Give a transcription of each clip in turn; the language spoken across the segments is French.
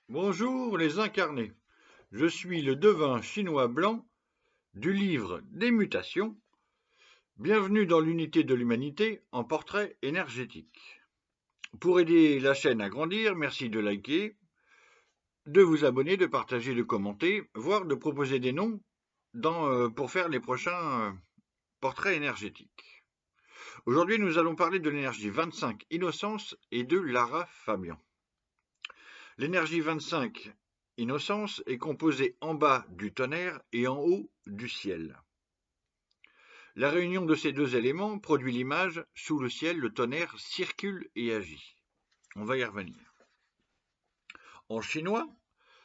Bonjour les incarnés, je suis le devin chinois blanc du livre des mutations. Bienvenue dans l'unité de l'humanité en portrait énergétique. Pour aider la chaîne à grandir, merci de liker, de vous abonner, de partager, de commenter, voire de proposer des noms pour faire les prochains portraits énergétiques. Aujourd'hui, nous allons parler de l'énergie 25 Innocence et de Lara Fabian. L'énergie 25 Innocence est composée en bas du tonnerre et en haut du ciel. La réunion de ces deux éléments produit l'image « Sous le ciel, le tonnerre circule et agit ». On va y revenir. En chinois,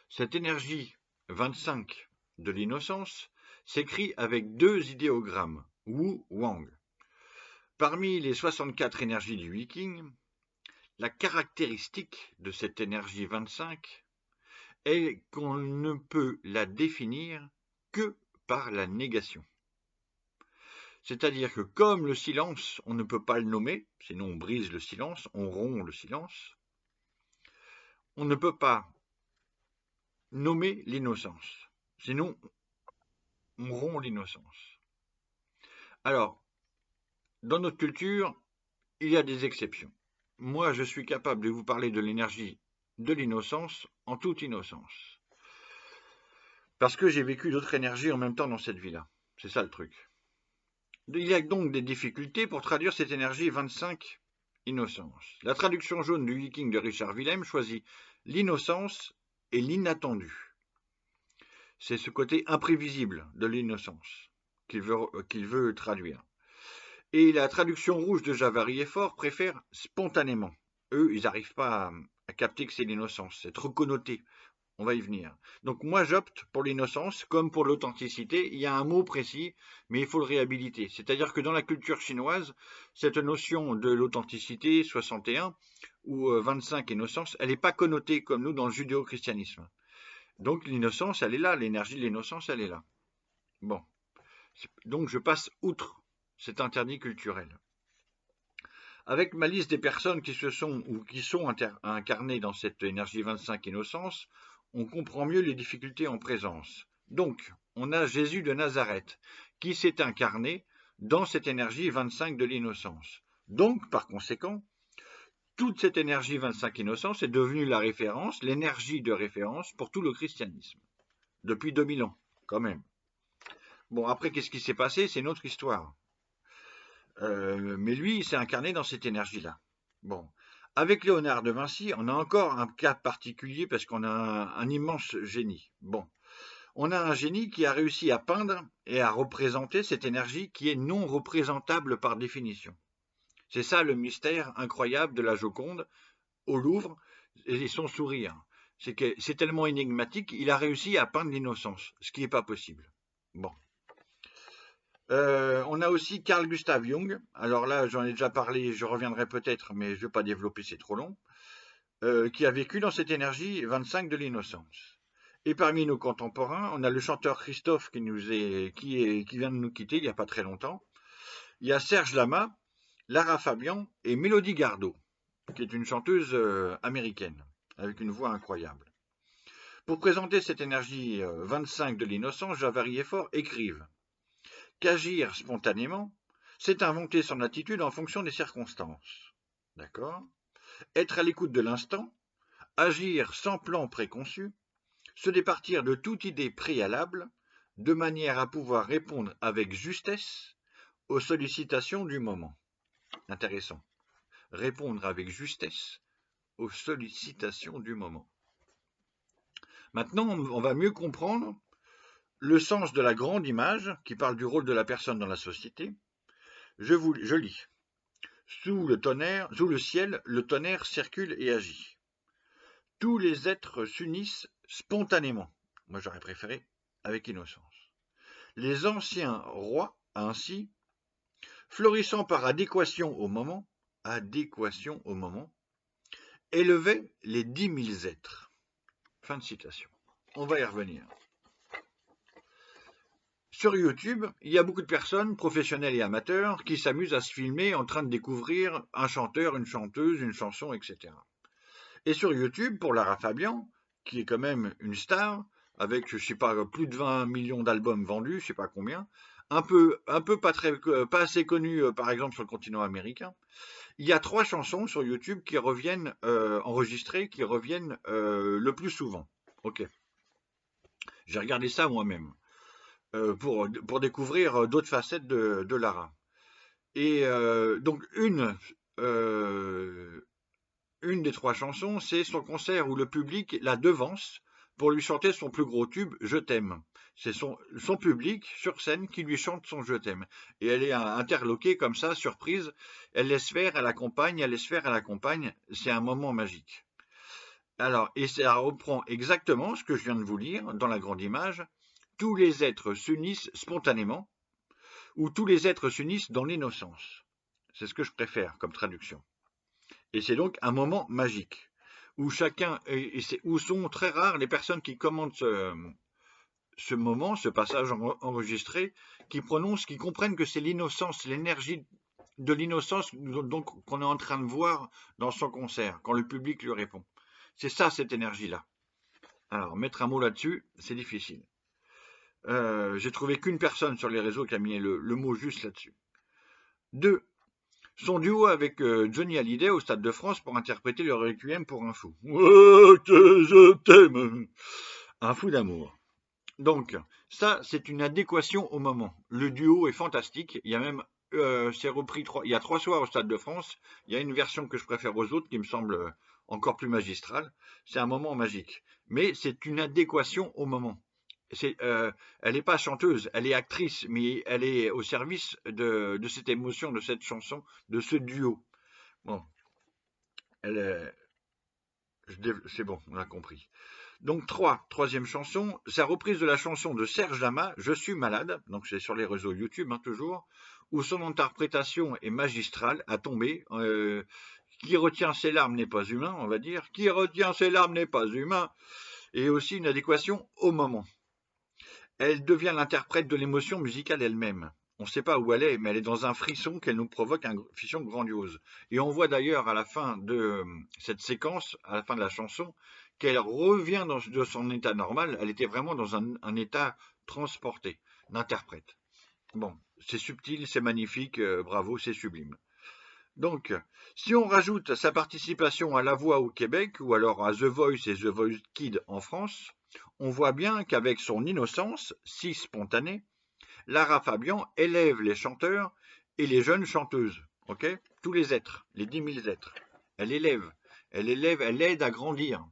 cette énergie 25 de l'innocence s'écrit avec deux idéogrammes, Wu Wang. Parmi les 64 énergies du Viking, la caractéristique de cette énergie 25 est qu'on ne peut la définir que par la négation. C'est-à-dire que comme le silence, on ne peut pas le nommer, sinon on brise le silence, on rompt le silence, on ne peut pas nommer l'innocence, sinon on rompt l'innocence. Alors, dans notre culture, il y a des exceptions. Moi, je suis capable de vous parler de l'énergie de l'innocence en toute innocence. Parce que j'ai vécu d'autres énergies en même temps dans cette vie-là. C'est ça le truc. Il y a donc des difficultés pour traduire cette énergie 25 innocence. La traduction jaune du Viking de Richard Willem choisit l'innocence et l'inattendu. C'est ce côté imprévisible de l'innocence qu'il veut traduire. Et la traduction rouge de Javary et Fort préfère spontanément. Eux, ils n'arrivent pas à capter que c'est l'innocence, c'est trop connoté. On va y venir. Donc moi j'opte pour l'innocence comme pour l'authenticité. Il y a un mot précis, mais il faut le réhabiliter. C'est-à-dire que dans la culture chinoise, cette notion de l'authenticité 61 ou 25 innocence, elle n'est pas connotée comme nous dans le judéo-christianisme. Donc l'innocence, elle est là, l'énergie de l'innocence, elle est là. Bon, donc je passe outre cet interdit culturel. Avec ma liste des personnes qui se sont ou qui sont incarnées dans cette énergie 25 innocence, on comprend mieux les difficultés en présence. Donc, on a Jésus de Nazareth, qui s'est incarné dans cette énergie 25 de l'innocence. Donc, par conséquent, toute cette énergie 25 innocence est devenue la référence, l'énergie de référence pour tout le christianisme. Depuis 2000 ans, quand même. Bon, après, qu'est-ce qui s'est passé? C'est une autre histoire. Mais lui, il s'est incarné dans cette énergie-là. Bon. Avec Léonard de Vinci, on a encore un cas particulier parce qu'on a un immense génie. Bon, on a un génie qui a réussi à peindre et à représenter cette énergie qui est non représentable par définition. C'est ça le mystère incroyable de la Joconde au Louvre et son sourire. C'est que c'est tellement énigmatique, il a réussi à peindre l'innocence, ce qui n'est pas possible. Bon. On a aussi Carl Gustav Jung. Alors là, j'en ai déjà parlé, je reviendrai peut-être, mais je ne vais pas développer, c'est trop long. Qui a vécu dans cette énergie 25 de l'innocence. Et parmi nos contemporains, on a le chanteur Christophe qui vient de nous quitter il n'y a pas très longtemps. Il y a Serge Lama, Lara Fabian et Mélodie Gardot, qui est une chanteuse américaine, avec une voix incroyable. Pour présenter cette énergie 25 de l'innocence, Javary et Fort écrivent qu'agir spontanément, c'est inventer son attitude en fonction des circonstances. D'accord ? Être à l'écoute de l'instant, agir sans plan préconçu, se départir de toute idée préalable, de manière à pouvoir répondre avec justesse aux sollicitations du moment. Intéressant. Répondre avec justesse aux sollicitations du moment. Maintenant, on va mieux comprendre le sens de la grande image qui parle du rôle de la personne dans la société. Je lis. Sous le ciel, le tonnerre circule et agit. Tous les êtres s'unissent spontanément. Moi, j'aurais préféré avec innocence. Les anciens rois, ainsi, fleurissant par adéquation au moment, élevaient les 10 000 êtres. Fin de citation. On va y revenir. Sur YouTube, il y a beaucoup de personnes, professionnelles et amateurs, qui s'amusent à se filmer en train de découvrir un chanteur, une chanteuse, une chanson, etc. Et sur YouTube, pour Lara Fabian, qui est quand même une star, avec, je sais pas, plus de 20 millions d'albums vendus, je sais pas combien, un peu pas assez connu, par exemple, sur le continent américain. Il y a 3 chansons sur YouTube qui reviennent, enregistrées, qui reviennent le plus souvent. Ok, j'ai regardé ça moi-même pour découvrir d'autres facettes de Lara. Et donc une des 3 chansons, c'est son concert où le public la devance pour lui chanter son plus gros tube, Je t'aime. C'est son public sur scène qui lui chante son Je t'aime. Et elle est interloquée comme ça, surprise. Elle laisse faire, elle accompagne, elle laisse faire, elle accompagne. C'est un moment magique. Alors, et ça reprend exactement ce que je viens de vous lire dans la grande image. Tous les êtres s'unissent spontanément, ou tous les êtres s'unissent dans l'innocence. C'est ce que je préfère comme traduction. Et c'est donc un moment magique où où sont très rares les personnes qui commentent ce moment, ce passage enregistré, qui prononcent, qui comprennent que c'est l'innocence, l'énergie de l'innocence donc qu'on est en train de voir dans son concert, quand le public lui répond. C'est ça, cette énergie-là. Alors, mettre un mot là-dessus, c'est difficile. J'ai trouvé qu'une personne sur les réseaux qui a mis le mot juste là-dessus. 2. Son duo avec Johnny Hallyday au Stade de France pour interpréter le Requiem pour un fou. Oh, que je t'aime. Un fou d'amour. Donc, ça, c'est une adéquation au moment. Le duo est fantastique. Il y a même, c'est repris il y a 3 soirs au Stade de France. Il y a une version que je préfère aux autres qui me semble encore plus magistrale. C'est un moment magique. Mais c'est une adéquation au moment. Elle n'est pas chanteuse, elle est actrice, mais elle est au service de cette émotion, de cette chanson, de ce duo. Bon, c'est bon, on a compris. Donc troisième chanson, sa reprise de la chanson de Serge Lama, Je suis malade, donc c'est sur les réseaux YouTube toujours, où son interprétation est magistrale, à tomber. Qui retient ses larmes n'est pas humain, on va dire. Qui retient ses larmes n'est pas humain. Et aussi une adéquation au moment. Elle devient l'interprète de l'émotion musicale elle-même. On ne sait pas où elle est, mais elle est dans un frisson qu'elle nous provoque, un frisson grandiose. Et on voit d'ailleurs à la fin de cette séquence, à la fin de la chanson, qu'elle revient de son état normal. Elle était vraiment dans un état transporté, d'interprète. Bon, c'est subtil, c'est magnifique, bravo, c'est sublime. Donc, si on rajoute sa participation à La Voix au Québec, ou alors à The Voice et The Voice Kids en France, on voit bien qu'avec son innocence, si spontanée, Lara Fabian élève les chanteurs et les jeunes chanteuses, ok? Tous les êtres, les 10 000 êtres. Elle aide à grandir,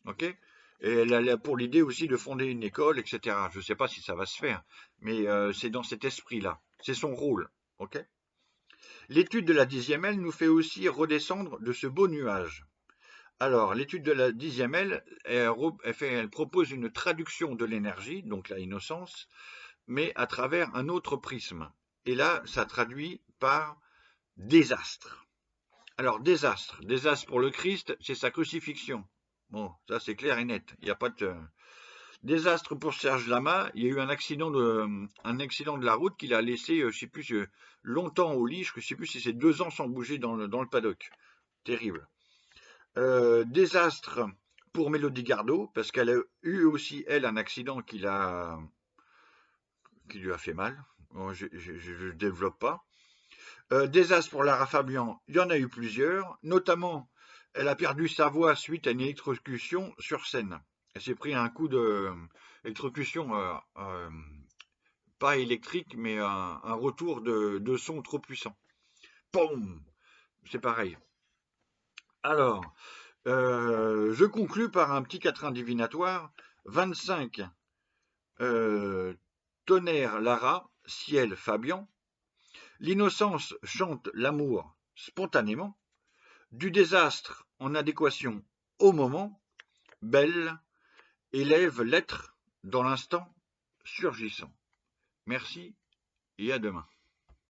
ok? Et elle a pour l'idée aussi de fonder une école, etc. Je ne sais pas si ça va se faire, mais c'est dans cet esprit-là. C'est son rôle, ok? L'étude de la 10e aile nous fait aussi redescendre de ce beau nuage. Alors, l'étude de la 10e aile, elle propose une traduction de l'énergie, donc la innocence, mais à travers un autre prisme. Et là, ça traduit par désastre. Alors, désastre pour le Christ, c'est sa crucifixion. Bon, ça c'est clair et net. Il n'y a pas de... Désastre pour Serge Lama, il y a eu un accident de la route qu'il a laissé, je ne sais plus, longtemps au lit, je ne sais plus si c'est 2 ans sans bouger dans le paddock. Terrible. Désastre pour Mélodie Gardot, parce qu'elle a eu aussi, elle, un accident qui lui a fait mal. Bon, je ne développe pas. Désastre pour Lara Fabian, il y en a eu plusieurs, notamment elle a perdu sa voix suite à une électrocution sur scène. Elle s'est pris un coup d'électrocution, pas électrique, mais un retour de son trop puissant. Poum! C'est pareil. Alors, je conclus par un petit quatrain divinatoire. 25, tonnerre Lara, ciel Fabian. L'innocence chante l'amour spontanément. Du désastre en adéquation au moment. Belle, élève l'être dans l'instant surgissant. Merci et à demain.